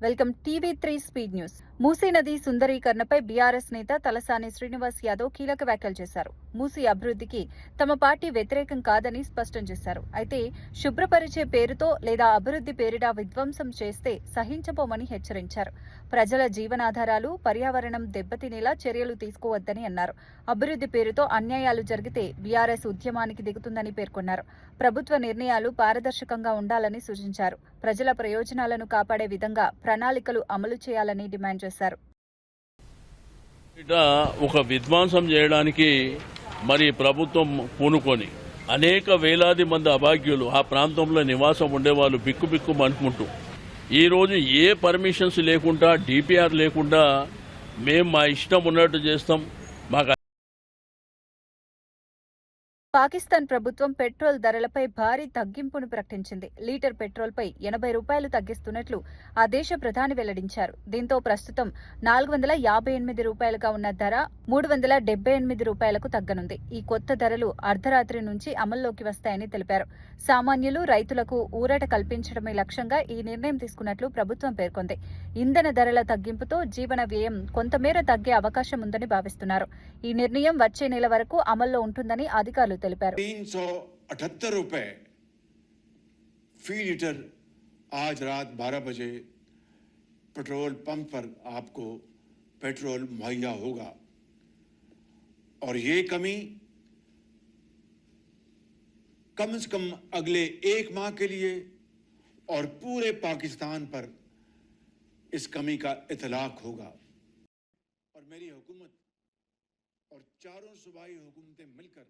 Welcome TV three speed news. Musi నది సుందరీకరణపై BRS నేత తలసాని శ్రీనివాస్ యాదవ్ కీలక వ్యాఖ్యలు చేశారు. మూసీ అభివృద్ధికి తమ పార్టీ వ్యతిరేకం కాదని స్పష్టం చేశారు. అయితే శుభ్రపరిచే పేరుతో లేదా అభివృద్ధి పేరిట విధ్వంసం చేస్తే సహించబోమని హెచ్చరించారు. ప్రజల జీవనాధారాలు, పర్యావరణం దెబ్బతినేలా చర్యలు తీసుకోవద్దని అన్నారు. అభివృద్ధి పేరుతో అన్యాయాలు జరిగితే బీఆర్ఎస్ ఉద్యమానికి దిగుతుందని పేర్కొన్నారు. ప్రభుత్వ నిర్ణయాలు పారదర్శకంగా ఉండాలని సూచించారు. ప్రజల ప్రయోజనాలను కాపాడే విధంగా ప్రణాళికలు అమలు చేయాలని డిమాండ్ చేశారు. ఒక విధ్వంసం చేయడానికి మరి ప్రభుత్వం పూనుకొని అనేక వేలాది మంది అభాగ్యులు ఆ ప్రాంతంలో నివాసం ఉండేవాళ్ళు బిక్కు అనుకుంటూ ఈరోజు ఏ పర్మిషన్స్ లేకుండా డిపిఆర్ లేకుండా మేము మా ఇష్టం ఉన్నట్టు చేస్తాం. మాకు పాకిస్తాన్ ప్రభుత్వం పెట్రోల్ ధరలపై భారీ తగ్గింపును ప్రకటించింది. లీటర్ పెట్రోల్పై 80 రూపాయలు తగ్గిస్తున్నట్లు ఆ దేశ ప్రధాని వెల్లడించారు. దీంతో ప్రస్తుతం 458 రూపాయలుగా ఉన్న ధర 378 రూపాయలకు తగ్గనుంది. ఈ కొత్త ధరలు అర్ధరాత్రి నుంచి అమల్లోకి వస్తాయని తెలిపారు. సామాన్యులు, రైతులకు ఊరట కల్పించడమే లక్ష్యంగా ఈ నిర్ణయం తీసుకున్నట్లు ప్రభుత్వం పేర్కొంది. ఇంధన ధరల తగ్గింపుతో జీవన వ్యయం కొంతమేర తగ్గే అవకాశం ఉందని భావిస్తున్నారు. ఈ నిర్ణయం వచ్చే నెల వరకు అమల్లో ఉంటుందని అధికారులు తెలిపారు. 378 रुपए फी लीटर आज रात 12 बजे पेट्रोल पंप पर आपको पेट्रोल मुहैया होगा और ये कमी कम से कम अगले 1 माह के लिए और पूरे पाकिस्तान पर इस कमी का इतलाक होगा और मेरी हुकूमत और चारों सूबाई हुकूमतें मिलकर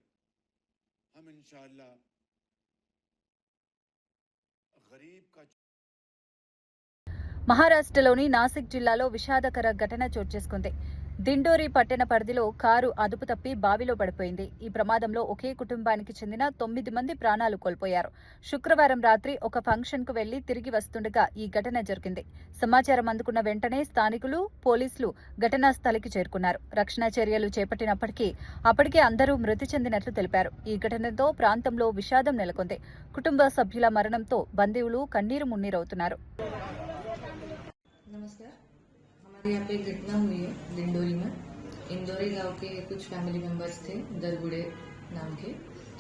हम इंशाअल्लाह गरीब का మహారాష్ట్రలోని నాసిక్ జిల్లాలో విషాదకర ఘటన చోటు చేసుకుంది. దిండోరి పట్టణ పరిధిలో కారు అదుపు తప్పి బావిలో పడిపోయింది. ఈ ప్రమాదంలో ఒకే కుటుంబానికి చెందిన 9 మంది ప్రాణాలు కోల్పోయారు. శుక్రవారం రాత్రి ఒక ఫంక్షన్ కు వెళ్లి తిరిగి వస్తుండగా ఈ ఘటన జరిగింది. సమాచారం అందుకున్న వెంటనే స్థానికులు, పోలీసులు ఘటనా స్థలికి చేరుకున్నారు. రక్షణ చర్యలు చేపట్టినప్పటికీ అప్పటికే అందరూ మృతి చెందినట్లు తెలిపారు. ఈ ఘటనతో ప్రాంతంలో విషాదం నెలకొంది. కుటుంబ సభ్యుల మరణంతో బంధువులు కన్నీరు మున్నీరవుతున్నారు. नमस्कार, हमारे यहाँ पे एक घटना हुई है दिंडोरी में। इंदौरी गांव के कुछ फैमिली मेंबर्स थे दरगुड़े नाम के।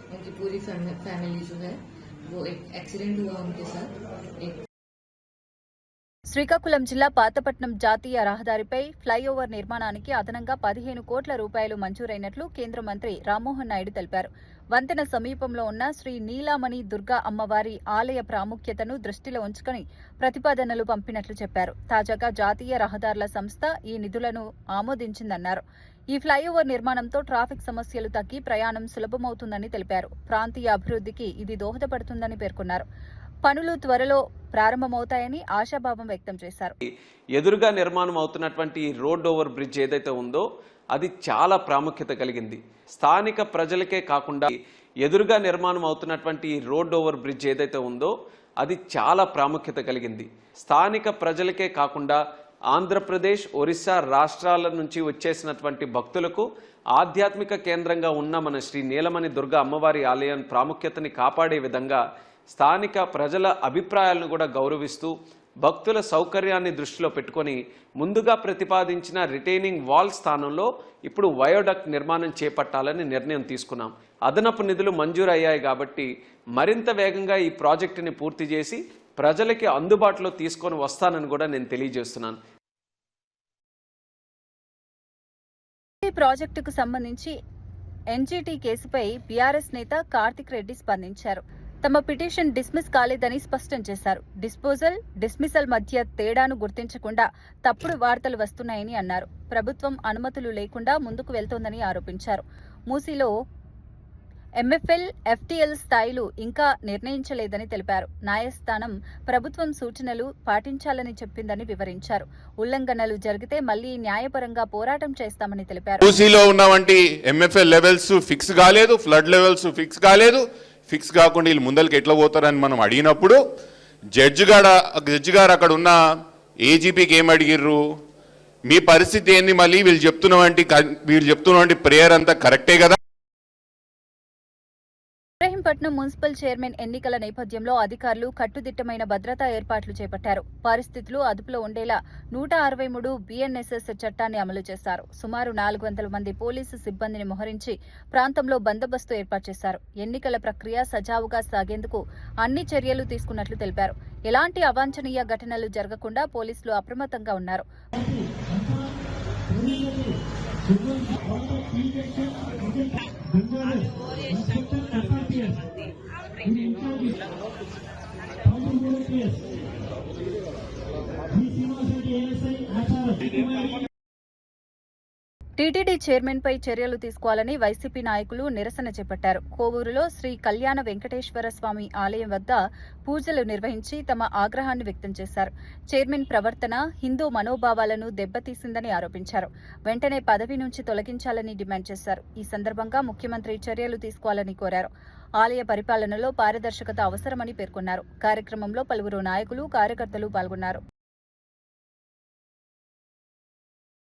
उनकी पूरी फैमिली जो है वो एक एक्सीडेंट हुआ उनके साथ। శ్రీకాకుళం జిల్లా పాతపట్నం జాతీయ రహదారిపై ఫ్లైఓవర్ నిర్మాణానికి అదనంగా 15 కోట్ల రూపాయలు మంజూరైనట్లు కేంద్ర మంత్రి రామ్మోహన్ నాయుడు తెలిపారు. వంతెన సమీపంలో ఉన్న శ్రీ నీలామణి దుర్గా అమ్మవారి ఆలయ ప్రాముఖ్యతను దృష్టిలో ఉంచుకుని ప్రతిపాదనలు పంపినట్లు చెప్పారు. తాజాగా జాతీయ రహదారుల సంస్థ ఈ నిధులను ఆమోదించిందన్నారు. ఈ ఫ్లైఓవర్ నిర్మాణంతో ట్రాఫిక్ సమస్యలు తగ్గి ప్రయాణం సులభమవుతుందని తెలిపారు. ప్రాంతీయ అభివృద్ధికి ఇది దోహదపడుతుందని పేర్కొన్నారు. పనులు త్వరలో ప్రారంభమవుతాయని ఆశాభావం వ్యక్తం చేశారు. ఎదురుగా నిర్మాణం అవుతున్నటువంటి రోడ్ ఓవర్ బ్రిడ్జ్ ఏదైతే ఉందో అది చాలా ప్రాముఖ్యత కలిగింది. స్థానిక ప్రజలకే కాకుండా ఎదురుగా నిర్మాణం అవుతున్నటువంటి రోడ్ ఓవర్ బ్రిడ్జ్ ఏదైతే ఉందో అది చాలా ప్రాముఖ్యత కలిగింది. స్థానిక ప్రజలకే కాకుండా ఆంధ్రప్రదేశ్, ఒరిస్సా రాష్ట్రాల నుంచి వచ్చేసినటువంటి భక్తులకు ఆధ్యాత్మిక కేంద్రంగా ఉన్న మన శ్రీ నీలమణి దుర్గా అమ్మవారి ఆలయం ప్రాముఖ్యతని కాపాడే విధంగా స్థానిక ప్రజల అభిప్రాయాలను కూడా గౌరవిస్తూ భక్తుల సౌకర్యాన్ని దృష్టిలో పెట్టుకొని ముందుగా ప్రతిపాదించిన రిటైనింగ్ వాల్ స్థానంలో ఇప్పుడు వయోడక్ట్ నిర్మాణం చేపట్టాలని నిర్ణయం తీసుకున్నాం. అదనపు నిధులు మంజూరు అయ్యాయి కాబట్టి మరింత వేగంగా ఈ ప్రాజెక్టుని పూర్తి చేసి ప్రజలకి అందుబాటులో తీసుకొని వస్తానని కూడా నేను తెలియజేస్తున్నాను. ఈ ప్రాజెక్టుకు సంబంధించి ఎన్జీటీ కేసుపై బీఆర్ఎస్ నేత కార్తిక్ రెడ్డి స్పందించారు. తమ పిటిషన్ డిస్మిస్ కాలేదని స్పష్టం చేశారు. డిస్మిసల్ మధ్య తేడాను గుర్తించకుండా తప్పుడు వార్తలు వస్తున్నాయని అన్నారు. ప్రభుత్వం అనుమతులు లేకుండా ముందుకు వెళ్తోందని ఆరోపించారు. మూసీలో ఎంఎఫ్ఎల్, ఎఫ్టీఎల్ స్థాయిలు ఇంకా నిర్ణయించలేదని తెలిపారు. న్యాయస్థానం ప్రభుత్వం సూచనలు పాటించాలని చెప్పిందని వివరించారు. ఉల్లంఘనలు జరిగితే మళ్లీ న్యాయపరంగా పోరాటం చేస్తామని తెలిపారు. మూసీలో ఉన్నవంటి ఎంఎఫ్ఎల్ లెవెల్స్ ఫిక్స్ కాలేదు, ఫ్లడ్ లెవెల్స్ ఫిక్స్ కాలేదు. ఫిక్స్ కాకుండా వీళ్ళు ముందరికి ఎట్లా పోతారని మనం అడిగినప్పుడు జడ్జి గారు అక్కడ ఉన్న ఏజీపీకి ఏం అడిగిర్రు, మీ పరిస్థితి ఏంది, మళ్ళీ వీళ్ళు చెప్తున్నవంటి ప్రేయర్ అంతా కరెక్టే కదా. మచిలీపట్నం మున్సిపల్ చైర్మన్ ఎన్నికల నేపథ్యంలో అధికారులు కట్టుదిట్టమైన భద్రతా ఏర్పాట్లు చేపట్టారు. పరిస్థితులు అదుపులో ఉండేలా 163 BNSS చట్టాన్ని అమలు చేశారు. సుమారు 400 మంది పోలీసు సిబ్బందిని మోహరించి ప్రాంతంలో బందోబస్తు ఏర్పాటు చేశారు. ఎన్నికల ప్రక్రియ సజావుగా సాగేందుకు అన్ని చర్యలు తీసుకున్నట్లు తెలిపారు. ఎలాంటి అవాంఛనీయ ఘటనలు జరగకుండా పోలీసులు అప్రమత్తంగా ఉన్నారు. టీటీడీ చైర్మన్ పై చర్యలు తీసుకోవాలని వైసీపీ నాయకులు నిరసన చేపట్టారు. కోవూరులో శ్రీ కళ్యాణ వెంకటేశ్వర స్వామి ఆలయం వద్ద పూజలు నిర్వహించి తమ ఆగ్రహాన్ని వ్యక్తం చేశారు. చైర్మన్ ప్రవర్తన హిందూ మనోభావాలను దెబ్బతీసిందని ఆరోపించారు. వెంటనే పదవి నుంచి తొలగించాలని డిమాండ్ చేశారు. ఈ సందర్భంగా ముఖ్యమంత్రి చర్యలు తీసుకోవాలని కోరారు. ఆలయ పరిపాలనలో పారదర్శకత అవసరమని పేర్కొన్నారు. కార్యక్రమంలో పలువురు నాయకులు, కార్యకర్తలు పాల్గొన్నారు.